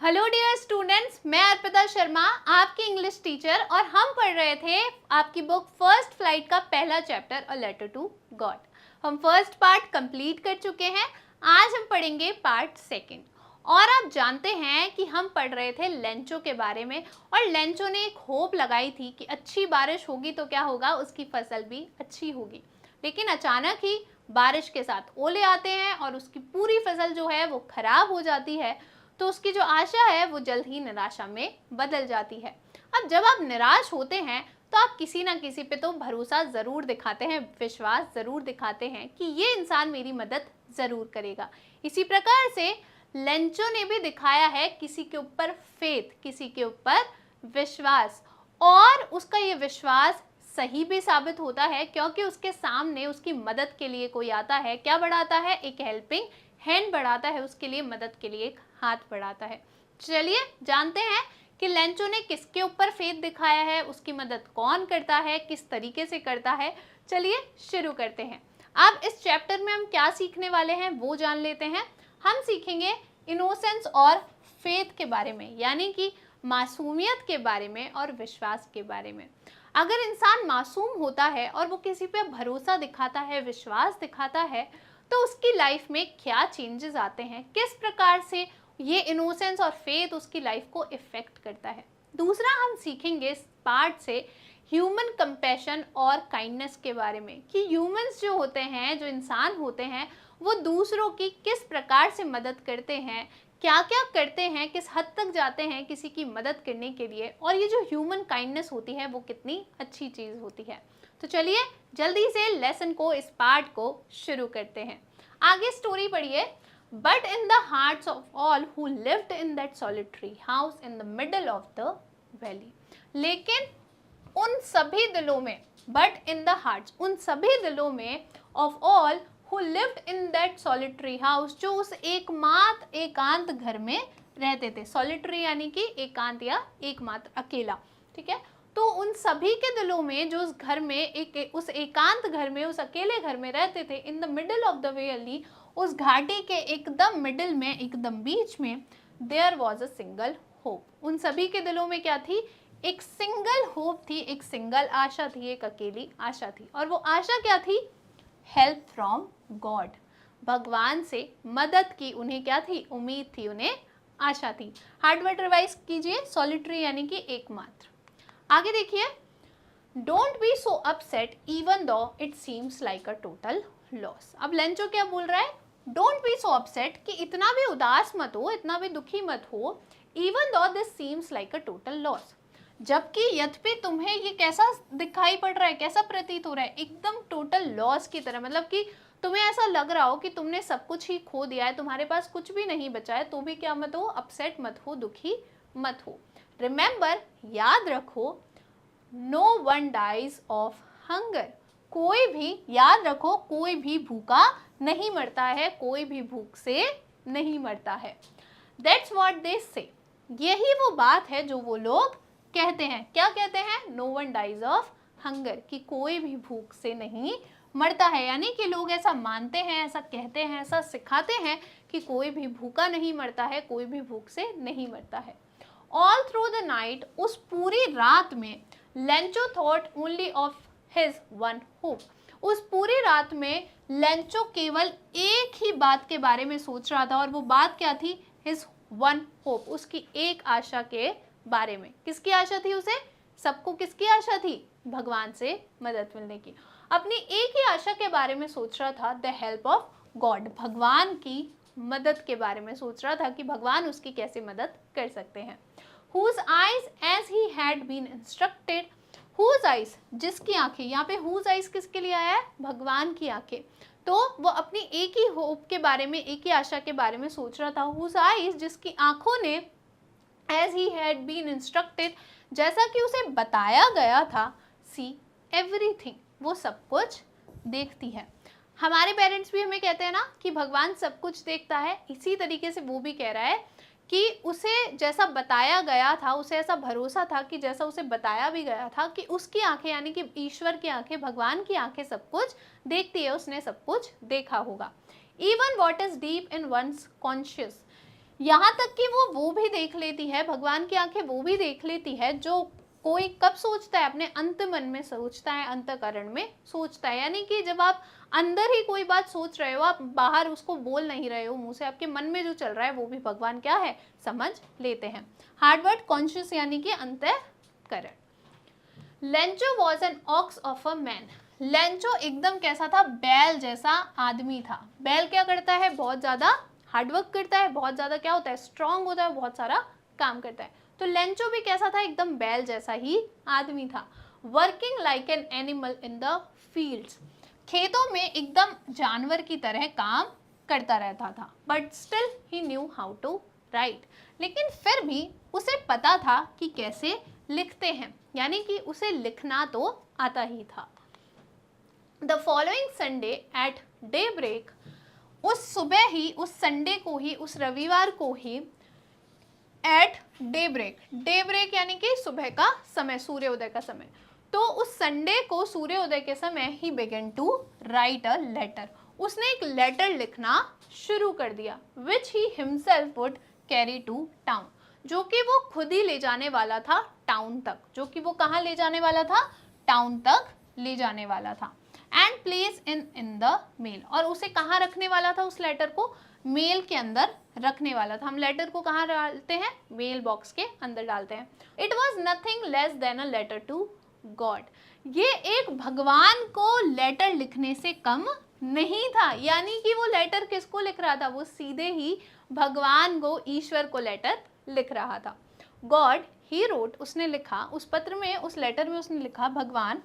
Hello dear students, मैं अर्पिता शर्मा आपकी English teacher और हम पढ़ रहे थे आपकी बुक फर्स्ट फ्लाइट का पहला chapter a letter to God. हम फर्स्ट पार्ट कंप्लीट कर चुके हैं। आज हम पढ़ेंगे पार्ट सेकंड। और आप जानते हैं कि हम पढ़ रहे थे लेंचो के बारे में और लेंचो ने एक होप लगाई थी कि अच्छी बारिश होगी तो क्या होगा, उसकी फसल भी अच्छी होगी। लेकिन अचानक ही बारिश के साथ ओले आते हैं और उसकी पूरी फसल जो है वो खराब हो जाती है। तो उसकी जो आशा है वो जल्द ही निराशा में बदल जाती है। अब जब आप निराश होते हैं तो आप किसी ना किसी पे तो भरोसा ज़रूर दिखाते हैं, विश्वास ज़रूर दिखाते हैं कि ये इंसान मेरी मदद ज़रूर करेगा। इसी प्रकार से लेंचो ने भी दिखाया है किसी के ऊपर फेथ, किसी के ऊपर विश्वास, और उसका ये विश्वास सही भी साबित होता है क्योंकि उसके सामने उसकी मदद के लिए कोई आता है। क्या बढ़ाता है? एक हेल्पिंग हैंड बढ़ाता है, उसके लिए मदद के लिए एक हाथ बढ़ाता है। चलिए जानते हैं कि लेंचो ने किसके ऊपर फेथ दिखाया है, उसकी मदद कौन करता है, किस तरीके से करता है। चलिए शुरू करते हैं। अब इस चैप्टर में हम क्या सीखने वाले हैं वो जान लेते हैं। हम सीखेंगे इनोसेंस और फेथ के बारे में, यानी कि मासूमियत के बारे में और विश्वास के बारे में। अगर इंसान मासूम होता है और वो किसी पे भरोसा दिखाता है, विश्वास दिखाता है, तो उसकी लाइफ में क्या चेंजेस आते हैं, किस प्रकार से ये इनोसेंस और फेथ उसकी लाइफ को इफेक्ट करता है। दूसरा हम सीखेंगे इस पार्ट से ह्यूमन कंपैशन और काइंडनेस के बारे में कि ह्यूमंस जो होते हैं, जो इंसान होते हैं, वो दूसरों की किस प्रकार से मदद करते हैं, क्या क्या करते हैं, किस हद तक जाते हैं किसी की मदद करने के लिए, और ये जो ह्यूमन काइंडनेस होती है वो कितनी अच्छी चीज़ होती है। तो चलिए जल्दी से लेसन को, इस पार्ट को शुरू करते हैं। आगे स्टोरी पढ़िए। But in the hearts of all who lived in that solitary house in the middle of the valley. लेकिन उन सभी दिलों में, बट इन द हार्ट्स, उन सभी दिलों में, of all who lived in that solitary house, जो उस एकमात्र एकांत घर में रहते थे। सॉलिटरी यानी कि एकांत या एकमात्र, अकेला, ठीक है। तो उन सभी के दिलों में, जो उस घर में उस एकांत घर में, उस अकेले घर में रहते थे, in the middle of the valley, उस घाटी के एकदम मिडिल में, एकदम बीच में, there was a single hope. उन सभी के दिलों में क्या थी? एक सिंगल होप थी, एक सिंगल आशा थी, एक अकेली आशा थी। और वो आशा क्या थी? हेल्प फ्रॉम गॉड, भगवान से मदद की उन्हें क्या थी? उम्मीद थी, उन्हें आशा थी। हार्ड वर्ड रिवाइज कीजिए। सॉलिटरी यानी कि एकमात्र। आगे देखिए, don't be so upset even though it seems like a total loss. अब लेंचो क्या बोल रहा है? डोंट बी सो अपसेट, कि इतना भी उदास मत हो, इतना भी दुखी मत हो, even though this seems like a total loss, जबकि यद्यपि तुम्हें ये कैसा दिखाई पड़ रहा है, कैसा प्रतीत हो रहा है? एकदम टोटल लॉस की तरह। मतलब कि तुम्हें ऐसा लग रहा हो कि तुमने सब कुछ ही खो दिया है, तुम्हारे पास कुछ भी नहीं बचा है, तो भी क्या मत हो? अपसेट मत हो, दुखी मत हो। रिमेंबर, याद रखो, no one dies of hunger, कोई भी, याद रखो, कोई भी भूखा नहीं मरता है, कोई भी भूख से नहीं मरता है। दैट्स व्हाट दे से, यही वो बात है जो वो लोग कहते हैं। क्या कहते हैं? No one dies of hunger, कि कोई भी भूख से नहीं मरता है। यानी कि लोग ऐसा मानते हैं, ऐसा कहते हैं, ऐसा सिखाते हैं कि कोई भी भूखा नहीं मरता है, कोई भी भूख से नहीं मरता है। ऑल थ्रू द नाइट, उस पूरी रात में, Lencho thought only of his one hope, उस पूरी रात में लेंचो केवल एक ही बात के बारे में सोच रहा था, और वो बात क्या थी? हिज वन होप, उसकी एक आशा के बारे में। किसकी आशा थी उसे? सबको किसकी आशा थी? भगवान से मदद मिलने की। अपनी एक ही आशा के बारे में सोच रहा था, द हेल्प ऑफ गॉड, भगवान की मदद के बारे में सोच रहा था कि भगवान उसकी कैसे मदद कर सकते हैं। Whose eyes as he had been instructed, whose eyes, जिसकी आंखें, यहाँ पे whose eyes किसके लिए आया है? भगवान की आंखें। तो वो अपनी एक ही होप के बारे में, एक ही आशा के बारे में सोच रहा था। whose eyes, जिसकी आंखों ने, as he had been instructed, जैसा कि उसे बताया गया था, see everything, वो सब कुछ देखती है। हमारे पेरेंट्स भी हमें कहते हैं ना कि भगवान सब कुछ देखता है, इसी तरीके से वो भी कह रहा है कि उसे जैसा बताया गया था, उसे ऐसा भरोसा था कि जैसा उसे बताया भी गया था कि उसकी आंखें, यानी कि ईश्वर की आंखें, भगवान की आंखें सब कुछ देखती है, उसने सब कुछ देखा होगा। Even what is deep in one's conscious, यहाँ तक कि वो भी देख है, भगवान की आंखें वो भी देख लेती है जो कोई कब सोचता है, अपने अंत मन में सोचता है, अंतःकरण में सोचता है। यानी कि जब आप अंदर ही कोई बात सोच रहे हो, आप बाहर उसको बोल नहीं रहे हो मुंह से, आपके मन में जो चल रहा है वो भी भगवान क्या है, समझ लेते हैं। हार्डवर्ड कॉन्शियस यानी कि अंतःकरण। Lencho was an ox of a man. Lencho एकदम कैसा था, बैल जैसा आदमी था। बैल क्या करता है, बहुत ज्यादा हार्डवर्क करता है, बहुत ज्यादा क्या होता है, स्ट्रांग होता है, बहुत सारा काम करता है। तो लेंचो भी कैसा था, एकदम बैल जैसा ही आदमी था। Working like an animal in the fields, खेतों में एकदम जानवर की तरह काम करता रहता था। But still he knew how to write, लेकिन फिर भी उसे पता था कि कैसे लिखते हैं, यानी कि उसे लिखना तो आता ही था। The following Sunday at daybreak, उस सुबह ही, उस संडे को ही, उस रविवार को ही, एट डे ब्रेक यानी कि सुबह का समय, सूर्योदय का समय। तो उस संडे को सूर्योदय के समय ही begin to write a letter, उसने एक लेटर लिखना शुरू कर दिया, which he himself would carry to town, जो कि वो खुद ही ले जाने वाला था टाउन तक, जो कि वो कहाँ ले जाने वाला था, टाउन तक ले जाने वाला था। And place in the mail, और उसे कहाँ रखने वाला था, उस लेटर को मेल के अंदर रखने वाला था। हम लेटर को कहाँ डालते हैं, मेल बॉक्स के अंदर डालते हैं। It was nothing less than a letter to God, ये एक भगवान को लेटर लिखने से कम नहीं था। यानी कि वो लेटर किसको लिख रहा था, वो सीधे ही भगवान को, ईश्वर को लेटर लिख रहा था। गॉड ही रोट, उसने लिखा, उस पत्र में, उस लेटर में उसने लिखा, भगवान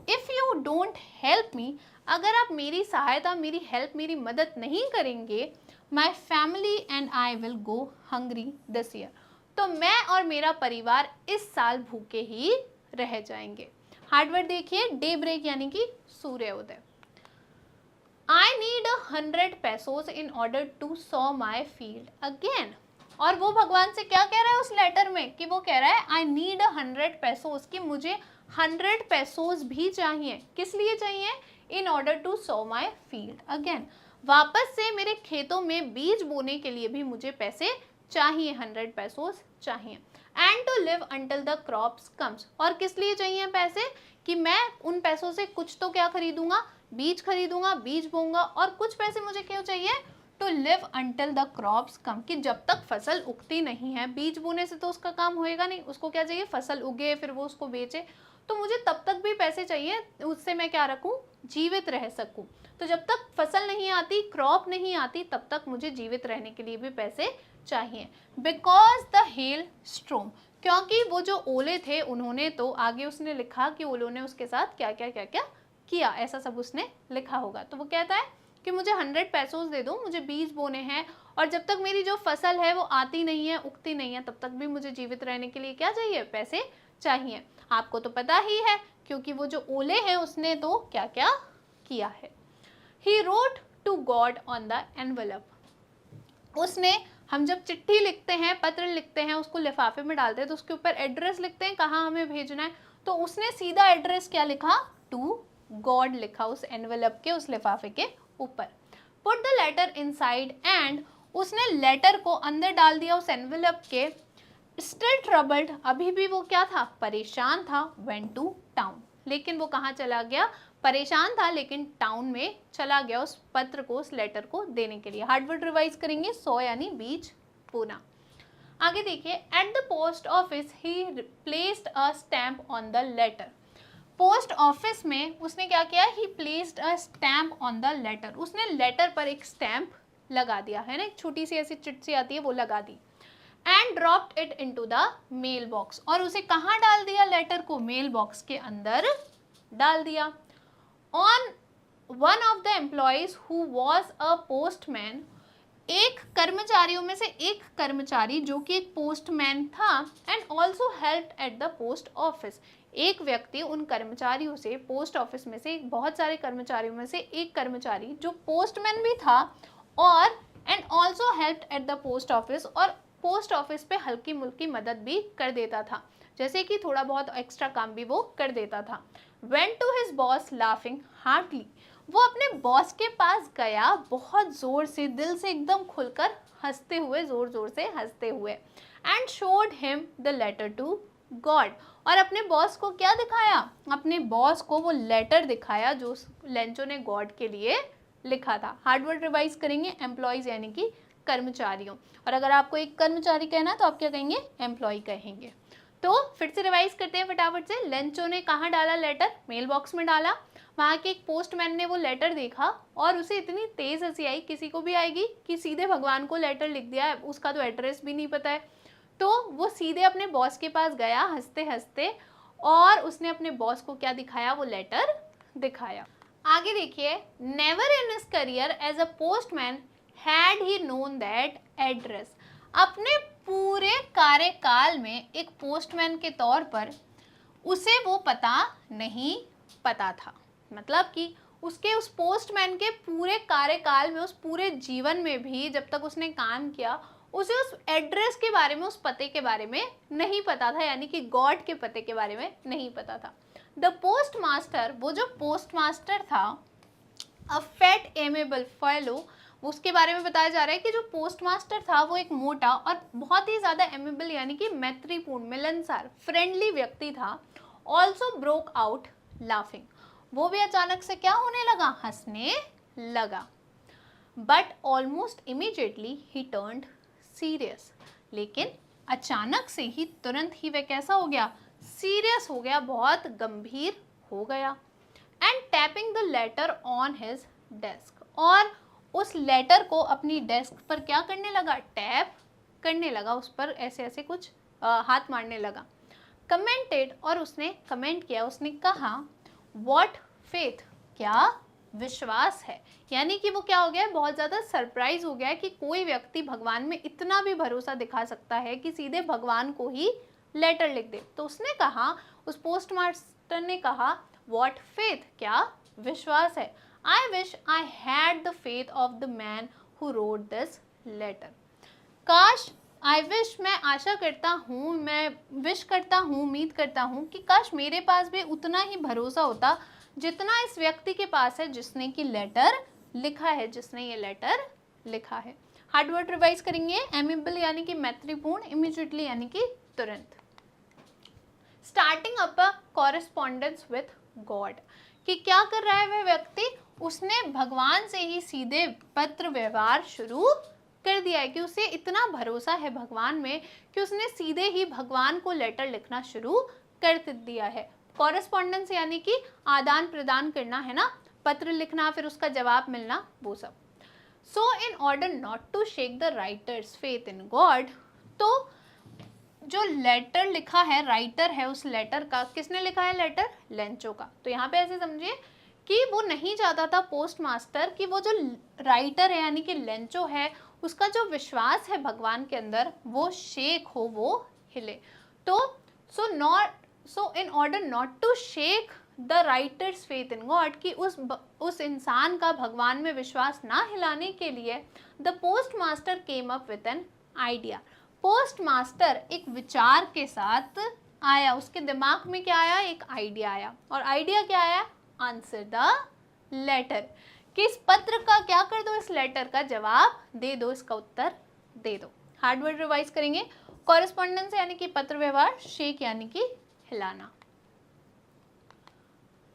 if you don't help me, अगर आप मेरी सहायता, मेरी हेल्प, मेरी मदद नहीं करेंगे, my family and I will go hungry this year, तो मैं और मेरा परिवार इस साल भूखे ही रह जाएंगे। हार्डवर्ड देखिए, डे ब्रेक यानी कि सूर्योदय। I need 100 pesos in order to sow my field again, और वो भगवान से क्या कह रहा है उस लेटर में, कि वो कह रहा है आई नीड 100 pesos, कि मुझे 100 pesos भी चाहिए। किस लिए चाहिए, in order to sow my field again, वापस से मेरे खेतों में बीज बोने के लिए भी मुझे पैसे चाहिए, 100 pesos चाहिए। And to live until the crops comes, और किस लिए चाहिए पैसे, कि मैं उन पैसों से कुछ तो क्या खरीदूंगा, बीज खरीदूंगा, बीज बोऊंगा, और कुछ पैसे मुझे क्यों चाहिए, to live until the crops come, कि जब तक फसल उगती नहीं है, बीज बोने से तो उसका काम होएगा नहीं, उसको क्या चाहिए, फसल उगे, फिर वो उसको बेचे, तो मुझे तब तक भी पैसे चाहिए, उससे मैं क्या रखूं, जीवित रह सकूं। तो जब तक फसल नहीं आती, क्रॉप नहीं आती, तब तक मुझे जीवित रहने के लिए भी पैसे चाहिए। बिकॉज द हेल स्ट्रोम, क्योंकि वो जो ओले थे, उन्होंने तो, आगे उसने लिखा कि ओलों ने उसके साथ क्या क्या क्या क्या किया, ऐसा सब उसने लिखा होगा। तो वो कहता है कि मुझे 100 pesos दे दो, मुझे बीज बोने हैं, और जब तक मेरी जो फसल है वो आती नहीं है, उगती नहीं है, तब तक भी मुझे जीवित रहने के लिए क्या चाहिए, पैसे चाहिए। आपको तो पता ही है, क्योंकि वो जो ओले हैं उसने तो क्या क्या किया है। He wrote to God on the envelope, उसने, हम जब चिट्ठी लिखते हैं, पत्र लिखते हैं, उसको लिफाफे में डालते हैं, तो उसके ऊपर एड्रेस लिखते हैं, कहाँ हमें भेजना है, तो उसने सीधा एड्रेस क्या लिखा, टू गॉड लिखा उस एनवेलप के, उस लिफाफे के ऊपर। Put the letter inside, and उसने लेटर को अंदर डाल दिया उस एनवेलप के। स्टिल ट्रबल्ड, अभी भी वो क्या था, परेशान था। वेंट टू टाउन, लेकिन वो कहाँ चला गया, परेशान था लेकिन टाउन में चला गया उस पत्र को, उस लेटर को देने के लिए। हार्डवर्ड रिवाइज करेंगे, सो यानी बीज बोना। आगे देखिए, at the post office he placed a stamp on the letter, post office में उसने क्या किया, he placed a stamp on the letter, उसने लेटर पर एक स्टैम्प लगा दिया है ना, एक छोटी सी ऐसी चिट्ठी आती है, वो लगा दी। And dropped it into the mail box, और उसे कहाँ डाल दिया, लेटर को मेल बॉक्स के अंदर डाल दिया। On one of the employees who was a postman, एक कर्मचारियों में से एक कर्मचारी जो कि एक पोस्टमैन था, and also helped eight the post office, एक व्यक्ति उन कर्मचारियों से, पोस्ट ऑफिस में से बहुत सारे कर्मचारियों में से एक कर्मचारी जो पोस्टमैन भी था, और and also helped eight the post office, और पोस्ट ऑफिस पे हल्की मुल्की मदद भी कर देता था, जैसे कि थोड़ा बहुत एक्स्ट्रा काम भी वो कर देता था। Went to his boss laughing hardly, वो अपने बॉस के पास गया बहुत जोर से, दिल से एकदम खुलकर हंसते हुए, जोर जोर से हंसते हुए। And showed him the letter to God. और अपने बॉस को क्या दिखाया, अपने बॉस को वो लेटर दिखाया जो लेंचो ने गॉड के लिए लिखा था। हार्ड वर्ड रिवाइज करेंगे, एम्प्लॉयज यानी कि कर्मचारियों, और अगर आपको एक कर्मचारी कहना है तो आप क्या कहेंगे, एम्प्लॉय कहेंगे। तो फिर से रिवाइज करते हैं फटाफट से। लेंचो ने कहाँ डाला लेटर, मेल बॉक्स में डाला। वहाँ के एक पोस्टमैन ने वो लेटर देखा और उसे इतनी तेज हंसी आई, किसी को भी आएगी, कि सीधे भगवान को लेटर लिख दिया है, उसका तो एड्रेस भी नहीं पता है। तो वो सीधे अपने बॉस के पास गया हंसते हंसते, और उसने अपने बॉस को क्या दिखाया, वो लेटर दिखाया। आगे देखिए, never in his career as a postman had he known that address. अपने पूरे कार्यकाल में एक पोस्टमैन के तौर पर उसे वो पता नहीं पता था। मतलब कि उसके उस पोस्टमैन के पूरे कार्यकाल में, उस पूरे जीवन में भी जब तक उसने काम किया, उसे उस एड्रेस के बारे में, उस पते के बारे में नहीं पता था, यानी कि गॉड के पते के बारे में नहीं पता था। द पोस्ट मास्टर, वो जो पोस्ट मास्टर था, अ फैट एमेबल फेलो, उसके बारे में बताया जा रहा है कि जो पोस्ट मास्टर था वो एक मोटा और बहुत ही ज़्यादा एमेबल यानी कि मैत्रीपूर्ण, मिलनसार, फ्रेंडली व्यक्ति था। ऑल्सो ब्रोक आउट लाफिंग, वो भी अचानक से क्या होने लगा, हंसने लगा। But almost immediately he turned serious, लेकिन अचानक से ही, तुरंत ही वह कैसा हो गया, सीरियस हो गया, बहुत गंभीर हो गया। And tapping the later on his desk, और उस लेटर को अपनी डेस्क पर क्या करने लगा, टैप करने लगा, उस पर ऐसे ऐसे कुछ हाथ मारने लगा। कमेंटेड, और उसने कमेंट किया, उसने कहा, व्हाट फेथ, क्या विश्वास है। यानी कि वो क्या हो गया है, बहुत ज़्यादा सरप्राइज हो गया है कि कोई व्यक्ति भगवान में इतना भी भरोसा दिखा सकता है कि सीधे भगवान को ही लेटर लिख दे। तो उसने कहा, उस पोस्ट मास्टर ने कहा, व्हाट फेथ, क्या विश्वास है। I wish I had the faith of the man who wrote this letter. काश, आई विश, मैं आशा करता हूँ, मैं विश करता हूँ, उम्मीद करता हूँ कि काश मेरे पास भी उतना ही भरोसा होता जितना इस व्यक्ति के पास है जिसने कि लेटर लिखा है, जिसने ये लेटर लिखा है। हार्ड वर्ड रिवाइज करेंगे, एमेबल यानी कि मैत्रीपूर्ण, इमीडिएटली यानी कि तुरंत। Starting up a correspondence with God, कि क्या कर रहा है वह व्यक्ति, उसने भगवान से ही सीधे पत्र व्यवहार शुरू कर दिया है, कि उसे इतना भरोसा है भगवान में कि उसने सीधे ही भगवान को लेटर लिखना शुरू कर दिया है। कॉरेस्पॉन्डेंस यानी कि आदान प्रदान करना है ना, पत्र लिखना, फिर उसका जवाब मिलना, वो सब। So in order not to shake the writer's faith in God, तो जो लेटर लिखा है, राइटर है उस लेटर का, किसने लिखा है लेटर, लेंचो का। तो यहाँ पे ऐसे समझिए कि वो नहीं चाहता था पोस्ट मास्टर कि वो जो राइटर है यानी कि लेंचो है, उसका जो विश्वास है भगवान के अंदर वो शेक हो, वो हिले। तो so in order not to shake the writer's faith in God, कि उस इंसान का भगवान में विश्वास ना हिलाने के लिए, the post master came up with an idea, post master एक विचार के साथ आया, उसके दिमाग में क्या आया, एक आइडिया आया। और आइडिया क्या आया, आंसर द लेटर, कि इस पत्र का क्या कर दो, इस लेटर का जवाब दे दो, इसका उत्तर दे दो। हार्ड वर्ड रिवाइज करेंगे, कॉरेस्पॉन्डेंस यानी कि पत्र व्यवहार, शेक यानी कि हिलाना।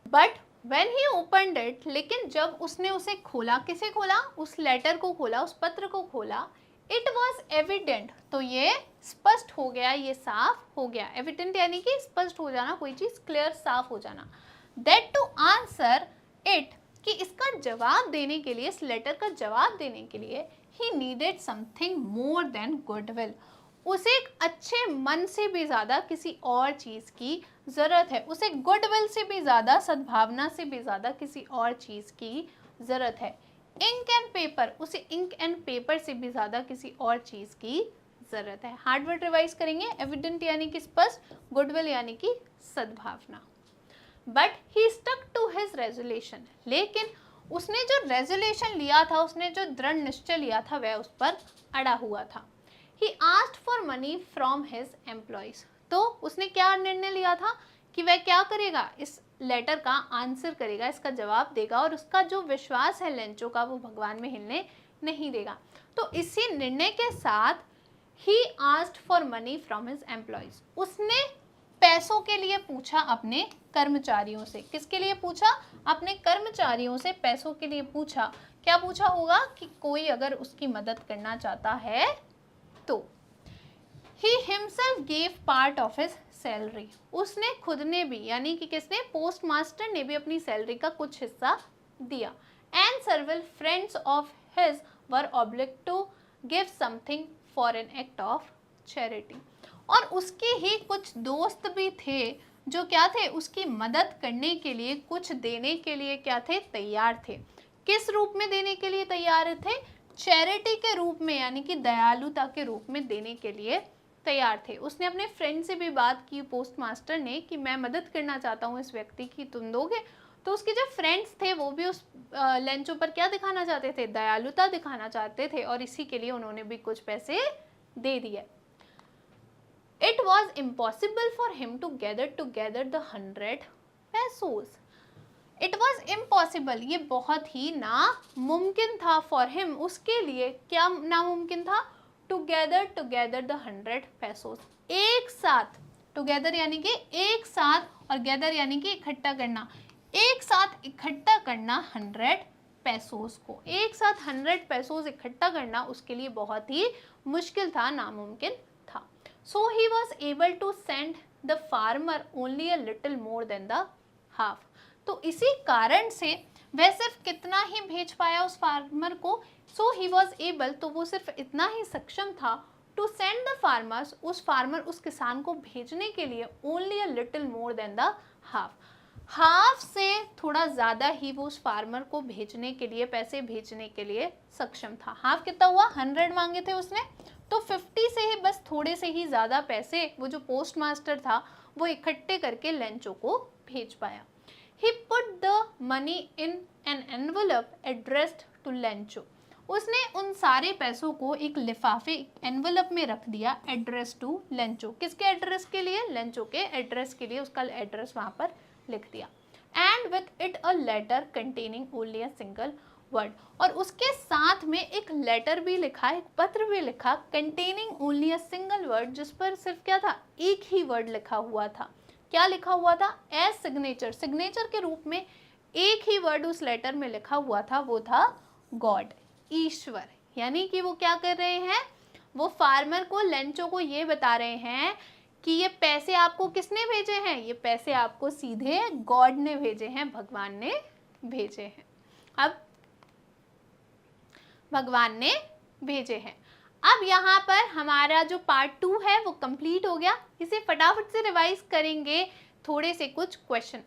But when he opened it, लेकिन जब उसने उसे खोला, किसे खोला, उस लेटर को खोला, उस पत्र को खोला, इट वॉज एविडेंट, तो ये स्पष्ट हो गया, ये साफ हो गया। एविडेंट यानी कि स्पष्ट हो जाना, कोई चीज क्लियर, साफ हो जाना। दैट टू आंसर इट, कि इसका जवाब देने के लिए, इस लेटर का जवाब देने के लिए, he needed something more than goodwill, उसे एक अच्छे मन से भी ज़्यादा किसी और चीज़ की ज़रूरत है, उसे गुडविल से भी ज़्यादा, सद्भावना से भी ज़्यादा किसी और चीज़ की ज़रूरत है। इंक एंड पेपर, उसे इंक एंड पेपर से भी ज़्यादा किसी और चीज़ की ज़रूरत है। हार्ड वर्ड रिवाइज करेंगे, एविडेंट यानी कि स्पष्ट, गुडविल यानी कि सद्भावना। But he stuck to his resolution, लेकिन उसने जो रेजोल्यूशन लिया था, उसने जो दृढ़ निश्चय लिया था, वह उस पर अड़ा हुआ था। He asked for money from his employees, तो उसने क्या निर्णय लिया था कि वह क्या करेगा, इस लेटर का आंसर करेगा, इसका जवाब देगा, और उसका जो विश्वास है लेंचो का, वो भगवान में हिलने नहीं देगा। तो इसी निर्णय के साथ he asked for money from his employees, उसने पैसों के लिए पूछा अपने कर्मचारियों से। किसके लिए पूछा? अपने कर्मचारियों से पैसों के लिए पूछा। क्या पूछा होगा? कि कोई अगर उसकी मदद करना चाहता है तो। He himself gave part of his salary, उसने खुद ने भी, यानी कि किसने? पोस्ट मास्टर ने भी अपनी सैलरी का कुछ हिस्सा दिया। And several friends of his were obliged to give something for an act of charity, और उसके ही कुछ दोस्त भी थे जो क्या थे? उसकी मदद करने के लिए, कुछ देने के लिए क्या थे? तैयार थे। किस रूप में देने के लिए तैयार थे? चैरिटी के रूप में, यानी कि दयालुता के रूप में देने के लिए तैयार थे। उसने अपने फ्रेंड से भी बात की पोस्ट मास्टर ने कि मैं मदद करना चाहता हूँ इस व्यक्ति की, तुम दोगे? तो उसके जो फ्रेंड्स थे वो भी उस लेंचो पर क्या दिखाना चाहते थे? दयालुता दिखाना चाहते थे, और इसी के लिए उन्होंने भी कुछ पैसे दे दिए। It was impossible for him to gather together the 100 pesos. It was impossible, ये बहुत ही नामुमकिन था for him, उसके लिए। क्या नामुमकिन था? To gather together the 100 pesos, एक साथ, together यानी कि एक साथ, और gather यानी कि इकट्ठा करना, एक साथ इकट्ठा करना 100 pesos को, एक साथ 100 pesos इकट्ठा करना उसके लिए बहुत ही मुश्किल था, नामुमकिन था। So he was able to send the farmer only a little more than the half, तो इसी कारण से वह सिर्फ कितना ही भेज पाया उस फार्मर को? सो ही वॉज एबल, तो वो सिर्फ इतना ही सक्षम था, टू सेंड द फार्मर्स, उस फार्मर, उस किसान को भेजने के लिए, only a little more than the half, half से थोड़ा ज़्यादा ही वो उस फार्मर को भेजने के लिए, पैसे भेजने के लिए सक्षम था। हाफ कितना हुआ? 100 मांगे थे उसने, तो 50 से ही, बस थोड़े से ही ज़्यादा पैसे वो जो पोस्ट मास्टर था वो इकट्ठे करके लेंचो को भेज पाया। He put the money in an envelope addressed to Lencho, उसने उन सारे पैसों को एक लिफाफे, एनवलप में रख दिया, एड्रेस टू लेंचो। किसके एड्रेस के लिए? लेंचो के एड्रेस के लिए उसका एड्रेस वहां पर लिख दिया। And with it a letter containing only a single word, और उसके साथ में एक लेटर भी लिखा, एक पत्र भी लिखा, containing only a single word, जिस पर सिर्फ क्या था? एक ही वर्ड लिखा हुआ था। क्या लिखा हुआ था? एज सिग्नेचर, सिग्नेचर के रूप में एक ही वर्ड उस लेटर में लिखा हुआ था, वो था गॉड, ईश्वर। यानी कि वो क्या कर रहे हैं? वो फार्मर को, लेंचो को ये बता रहे हैं कि ये पैसे आपको किसने भेजे हैं? ये पैसे आपको सीधे गॉड ने भेजे हैं, भगवान ने भेजे हैं। अब भगवान ने भेजे हैं। अब यहाँ पर हमारा जो पार्ट 2 है वो कंप्लीट हो गया। इसे फटाफट से रिवाइज करेंगे, थोड़े से कुछ क्वेश्चन।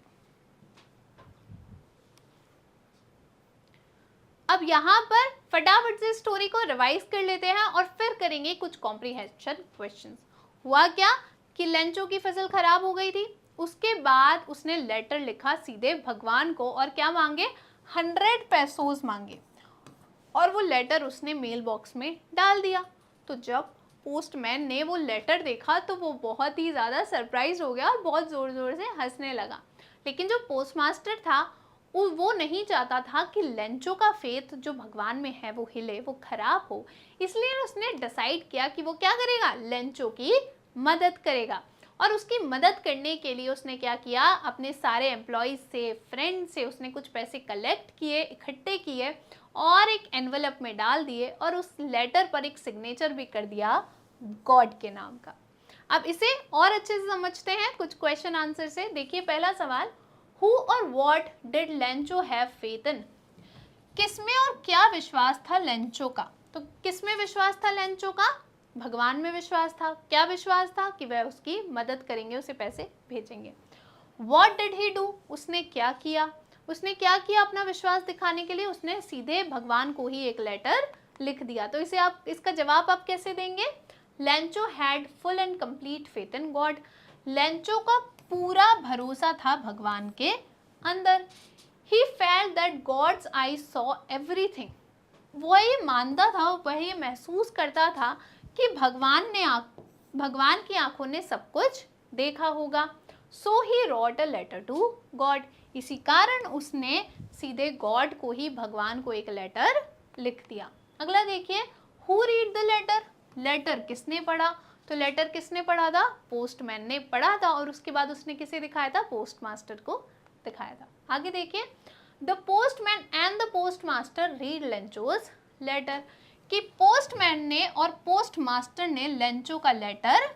अब यहाँ पर फटाफट से स्टोरी को रिवाइज कर लेते हैं और फिर करेंगे कुछ कॉम्प्रिहेंशन क्वेश्चंस। हुआ क्या कि लेंचो की फसल खराब हो गई थी, उसके बाद उसने लेटर लिखा सीधे भगवान को, और क्या मांगे? 100 पैसोस मांगे, और वो लेटर उसने मेल बॉक्स में डाल दिया। तो जब पोस्टमैन ने वो लेटर देखा तो वो बहुत ही ज़्यादा सरप्राइज हो गया और बहुत ज़ोर ज़ोर से हंसने लगा। लेकिन जो पोस्टमास्टर था वो नहीं चाहता था कि लेंचो का फेथ जो भगवान में है वो हिले, वो खराब हो, इसलिए उसने डिसाइड किया कि वो क्या करेगा? लेंचो की मदद करेगा। और उसकी मदद करने के लिए उसने क्या किया? अपने सारे एम्प्लॉयज़ से, फ्रेंड से उसने कुछ पैसे कलेक्ट किए, इकट्ठे किए, और एक एनवलप में डाल दिए, और उस लेटर पर एक सिग्नेचर भी कर दिया गॉड के नाम का। अब इसे और अच्छे से समझते हैं कुछ क्वेश्चन आंसर से। देखिए पहला सवाल, हु और what did Lencho have faith in? किसमें और क्या विश्वास था लेंचो का? तो किसमें विश्वास था लेंचो का? भगवान में विश्वास था। क्या विश्वास था? कि वह उसकी मदद करेंगे, उसे पैसे भेजेंगे। What did he do? उसने क्या किया? उसने क्या किया अपना विश्वास दिखाने के लिए? उसने सीधे भगवान को ही एक लेटर लिख दिया। तो इसे आप, इसका जवाब आप कैसे देंगे? Lencho had full and complete faith in God, Lencho का पूरा भरोसा था भगवान के अंदर। He felt that God's eye saw everything, वह ये मानता था, वह ये महसूस करता था कि भगवान की आंखों ने सब कुछ देखा होगा। So he wrote a letter to God, इसी कारण उसने सीधे गॉड को ही, भगवान को एक लेटर लिख दिया। अगला देखिए, who read the letter? Letter किसने पढ़ा? तो लेटर किसने पढ़ा था? पोस्टमैन ने पढ़ा था, और उसके बाद उसने किसे दिखाया था? पोस्टमास्टर को दिखाया था। आगे देखिए, the postman and the postmaster read Lencho's letter, कि पोस्टमैन ने और पोस्टमास्टर ने लेंचो का लेटर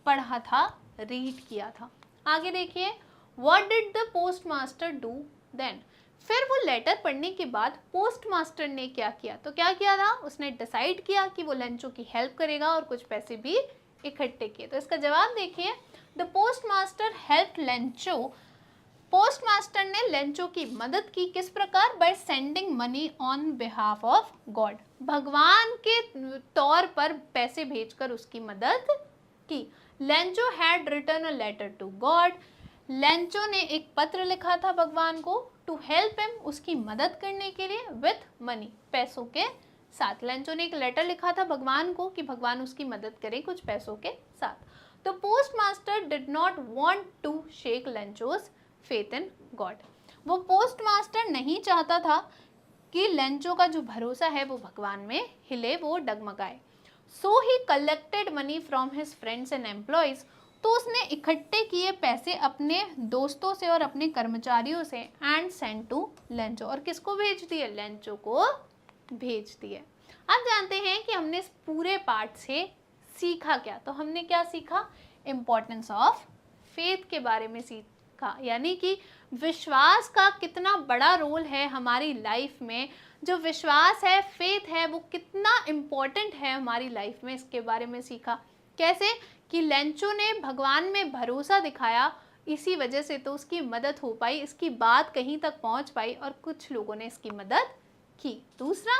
पढ़ा था, रीड किया था। आगे देखिए, what did the postmaster do then, फिर वो लेटर पढ़ने के बाद पोस्टमास्टर ने क्या किया? तो क्या किया था? उसने डिसाइड किया कि वो लेंचो की हेल्प करेगा और कुछ पैसे भी इकट्ठे किए। तो इसका जवाब देखिए, the postmaster help Lencho, postmaster ने लेंचो की मदद की, किस प्रकार? By sending money on behalf of God, भगवान के तौर पर पैसे भेजकर उसकी मदद की। Lencho had written a letter to God, Lencho ने एक पत्र लिखा था भगवान को, टू हेल्प हिम, उसकी मदद करने के लिए, विथ मनी, पैसों के साथ। लेंचो ने एक लेटर लिखा था भगवान को कि भगवान उसकी मदद करें कुछ पैसों के साथ। तो postmaster did not want to shake Lencho's faith in God, वो पोस्टमास्टर नहीं चाहता था कि लेंचो का जो भरोसा है वो भगवान में हिले, वो डगमगाए। So he collected money from his friends and employees, तो उसने इकट्ठे किए पैसे अपने दोस्तों से और अपने कर्मचारियों से, एंड सेंड टू लेंचो, और किसको भेज दिए? लेंचो को भेज दिए। अब जानते हैं कि हमने इस पूरे पार्ट से सीखा क्या। तो हमने क्या सीखा? इम्पोर्टेंस ऑफ फेथ के बारे में सीखा, यानी कि विश्वास का कितना बड़ा रोल है हमारी लाइफ में, जो विश्वास है, फेथ है, वो कितना इम्पोर्टेंट है हमारी लाइफ में, इसके बारे में सीखा। कैसे? कि लेंचो ने भगवान में भरोसा दिखाया, इसी वजह से तो उसकी मदद हो पाई, इसकी बात कहीं तक पहुंच पाई और कुछ लोगों ने इसकी मदद की। दूसरा,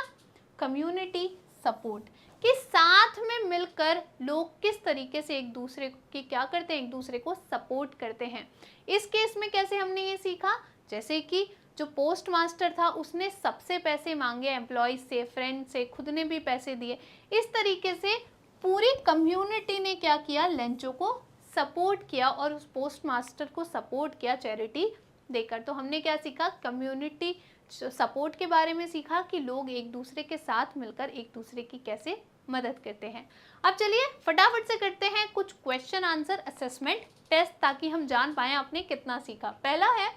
कम्युनिटी सपोर्ट, कि साथ में मिलकर लोग किस तरीके से एक दूसरे की क्या करते हैं? एक दूसरे को सपोर्ट करते हैं। इस केस में कैसे हमने ये सीखा? जैसे कि जो पोस्ट मास्टर था उसने सबसे पैसे मांगे, एम्प्लॉयज से, फ्रेंड से, खुद ने भी पैसे दिए। इस तरीके से पूरी कम्युनिटी ने क्या किया? लेंचो को सपोर्ट किया और उस पोस्ट मास्टर को सपोर्ट किया चैरिटी देकर। तो हमने क्या सीखा? कम्युनिटी सपोर्ट के बारे में सीखा कि लोग एक दूसरे के साथ मिलकर एक दूसरे की कैसे मदद करते हैं। अब चलिए फटाफट से करते हैं कुछ क्वेश्चन आंसर असेसमेंट टेस्ट, ताकि हम जान पाएं आपने कितना सीखा। पहला है,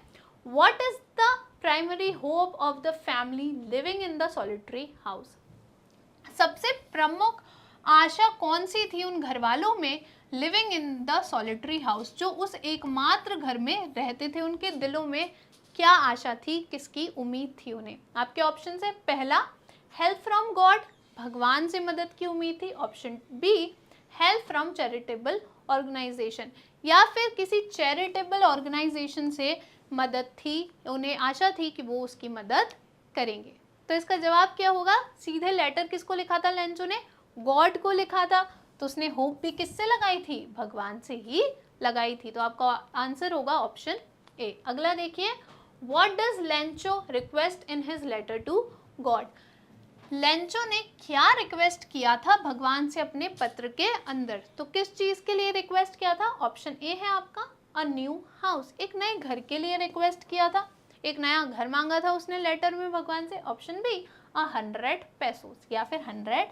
what is the primary hope of the family living in the solitary house, सबसे प्रमुख आशा कौन सी थी उन घर वालों में living in the solitary house, जो उस एकमात्र घर में रहते थे? उनके दिलों में क्या आशा थी, किसकी उम्मीद थी उन्हें? आपके ऑप्शन है, पहला हेल्प फ्रॉम गॉड, भगवान से मदद की उम्मीद थी। Option B, help from charitable organisation, या फिर किसी चैरिटेबल ऑर्गेनाइजेशन से मदद थी, उन्हें आशा थी कि वो उसकी मदद करेंगे। तो इसका जवाब क्या होगा? सीधे लेटर किसको लिखा था लेंचो ने? गॉड को लिखा था। तो उसने होप भी किससे लगाई थी? भगवान से ही लगाई थी। तो आपका आंसर होगा ऑप्शन ए। अगला देखिए, what does Lencho request in his letter to God, Lencho ने क्या रिक्वेस्ट किया था भगवान से अपने पत्र के अंदर? तो किस चीज के लिए रिक्वेस्ट किया था? ऑप्शन ए है आपका अ न्यू हाउस, एक नए घर के लिए रिक्वेस्ट किया था, एक नया घर मांगा था उसने लेटर में भगवान से। ऑप्शन बी, 100 पेसोस, या फिर 100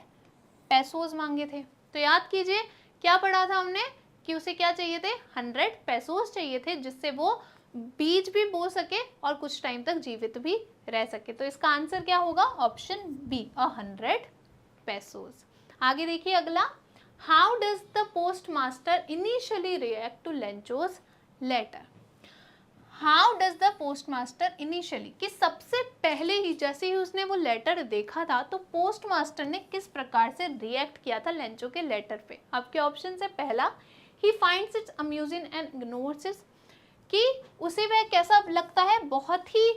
पेसोस मांगे थे। तो याद कीजिए क्या पढ़ा था हमने कि उसे क्या चाहिए थे? 100 पेसोस चाहिए थे, जिससे वो बीज भी बो सके और कुछ टाइम तक जीवित भी रह सके। तो इसका आंसर क्या होगा? Option B, 100 pesos. आगे देखिए अगला, how does the post master initially react to Lencho's letter, how does the post master initially, कि सबसे पहले ही जैसे ही उसने वो लेटर देखा था तो पोस्ट मास्टर ने किस प्रकार से रिएक्ट किया था लेंचो के लेटर पे? आपके ऑप्शन है, पहला he finds it's amusing and ignores it, कि उसे वह कैसा लगता है? बहुत ही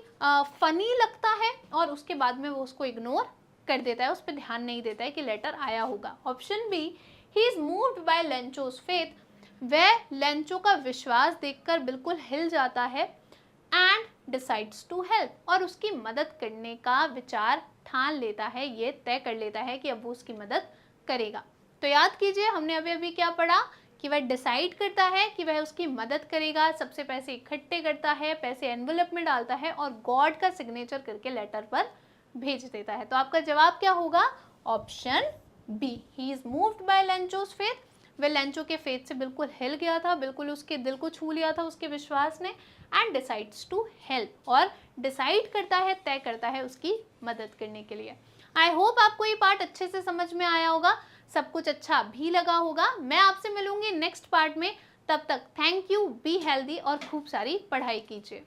फनी लगता है, और उसके बाद में वो उसको इग्नोर कर देता है, उस पर ध्यान नहीं देता है कि लेटर आया होगा। Option B, he is moved by Lencho's faith, वह लेंचो का विश्वास देखकर बिल्कुल हिल जाता है, एंड डिसाइड्स टू हेल्प, और उसकी मदद करने का विचार ठान लेता है, ये तय कर लेता है कि अब वो उसकी मदद करेगा। तो याद कीजिए हमने अभी अभी क्या पढ़ा कि वह डिसाइड करता है कि वह उसकी मदद करेगा, सबसे पैसे इकट्ठे करता है, पैसे एनवेलप में डालता है और गॉड का सिग्नेचर करके लेटर पर भेज देता है। तो आपका जवाब क्या होगा? Option B, he is moved by Lencho's faith, वह लेंचो के फेथ से बिल्कुल हिल गया था, बिल्कुल उसके दिल को छू लिया था उसके विश्वास ने, एंड डिसाइड्स टू हेल्प, और डिसाइड करता है, तय करता है उसकी मदद करने के लिए। आई होप आपको ये पार्ट अच्छे से समझ में आया होगा, सब कुछ अच्छा भी लगा होगा। मैं आपसे मिलूंगी नेक्स्ट पार्ट में, तब तक थैंक यू, बी हेल्दी और खूब सारी पढ़ाई कीजिए।